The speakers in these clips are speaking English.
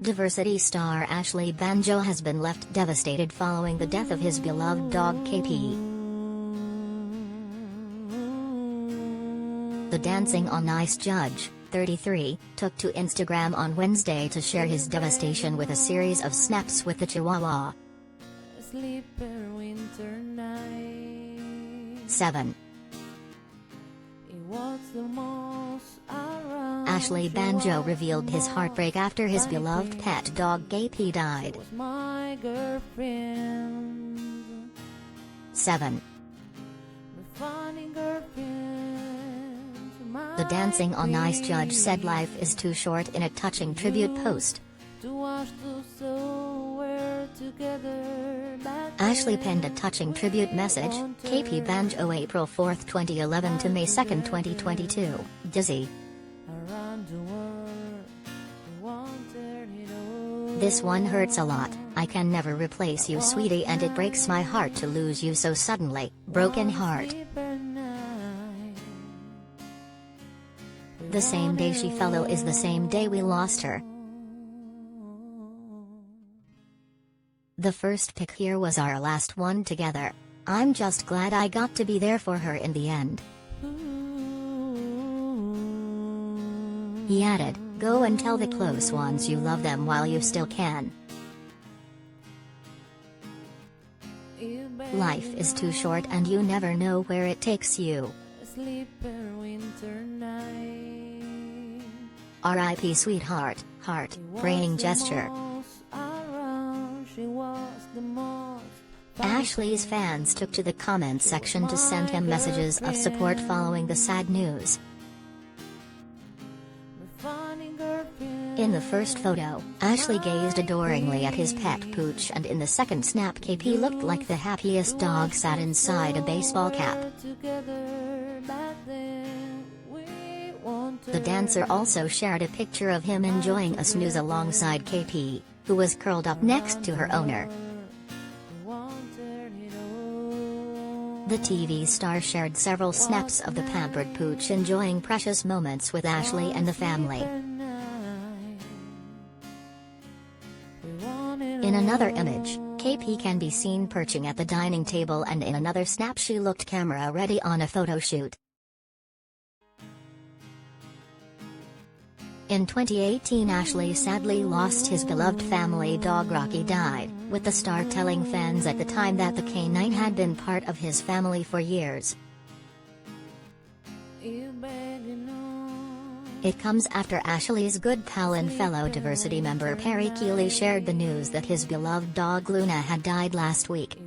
Diversity star Ashley Banjo has been left devastated following the death of his beloved dog KP. The Dancing on Ice judge, 33, took to Instagram on Wednesday to share his devastation with a series of snaps with the Chihuahua. 7. Ashley Banjo revealed his heartbreak after his beloved pet dog KP died. 7. The Dancing on Ice judge said life is too short in a touching tribute post. Ashley penned a touching tribute message, KP Banjo April 4, 2011 to May 2, 2022, Dizzy. This one hurts a lot, I can never replace you sweetie and it breaks my heart to lose you so suddenly, broken heart. The same day she fell ill is the same day we lost her. The first pic here was our last one together. I'm just glad I got to be there for her in the end. He added, go and tell the close ones you love them while you still can. Life is too short and you never know where it takes you. R.I.P. sweetheart, heart, praying gesture. Ashley's fans took to the comment section to send him messages of support following the sad news. In the first photo, Ashley gazed adoringly at his pet Pooch, and in the second snap KP looked like the happiest dog sat inside a baseball cap. The dancer also shared a picture of him enjoying a snooze alongside KP, who was curled up next to her owner. The TV star shared several snaps of the pampered Pooch enjoying precious moments with Ashley and the family. In another image, KP can be seen perching at the dining table, and in another snap she looked camera ready on a photo shoot. In 2018 Ashley sadly lost his beloved family dog Rocky died, with the star telling fans at the time that the canine had been part of his family for years. It comes after Ashley's good pal and fellow diversity member Perry Keeley shared the news that his beloved dog Luna had died last week.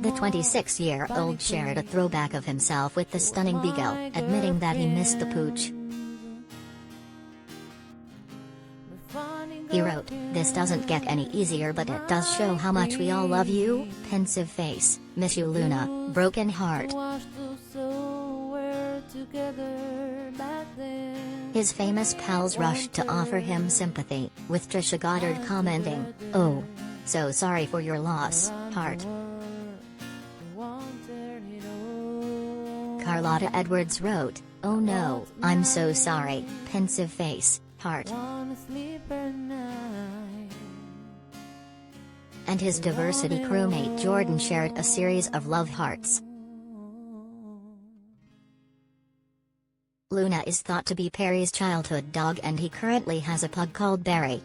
The 26-year-old shared a throwback of himself with the stunning beagle, admitting that he missed the Pooch. He wrote, "This doesn't get any easier but it does show how much we all love you, pensive face, miss you Luna, broken heart." His famous pals rushed to offer him sympathy, with Trisha Goddard commenting, "Oh, so sorry for your loss, heart." Carlotta Edwards wrote, "Oh no, I'm so sorry, pensive face, heart." And his diversity crewmate Jordan shared a series of love hearts. Luna is thought to be Perry's childhood dog and he currently has a pug called Barry.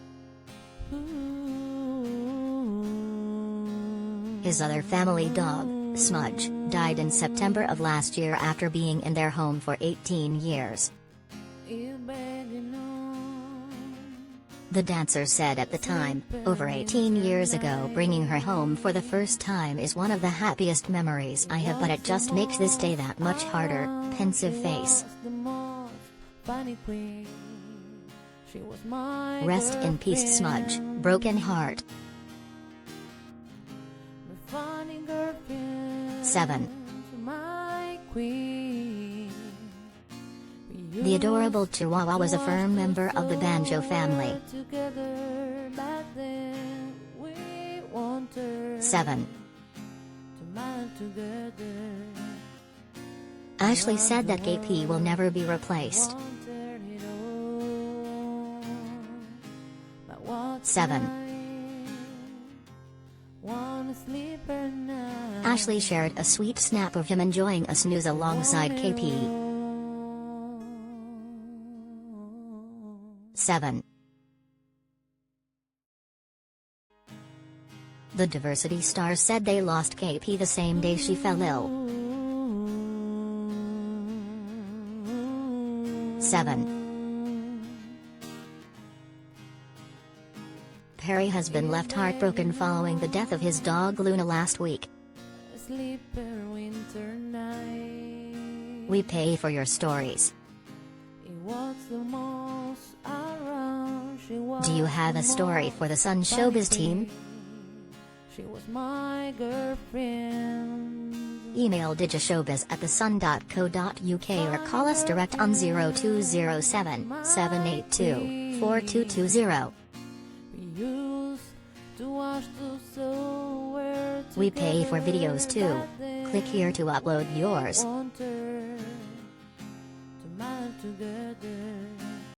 His other family dog, Smudge, died in September of last year after being in their home for 18 years. The dancer said at the time, "Over 18 years ago bringing her home for the first time is one of the happiest memories I have, but it just makes this day that much harder, pensive face." Rest in peace Smudge, broken heart. 7. The adorable Chihuahua was a firm member of the Banjo family. 7. Ashley said that KP will never be replaced. 7. Ashley shared a sweet snap of him enjoying a snooze alongside KP. 7. The Diversity star said they lost KP the same day she fell ill. 7. Perry has been left heartbroken following the death of his dog Luna last week. We pay for your stories. Do you have a story for the Sun Showbiz team? Email digishowbiz@thesun.co.uk or call us direct on 0207 782 4220. We pay for videos too. Click here to upload yours.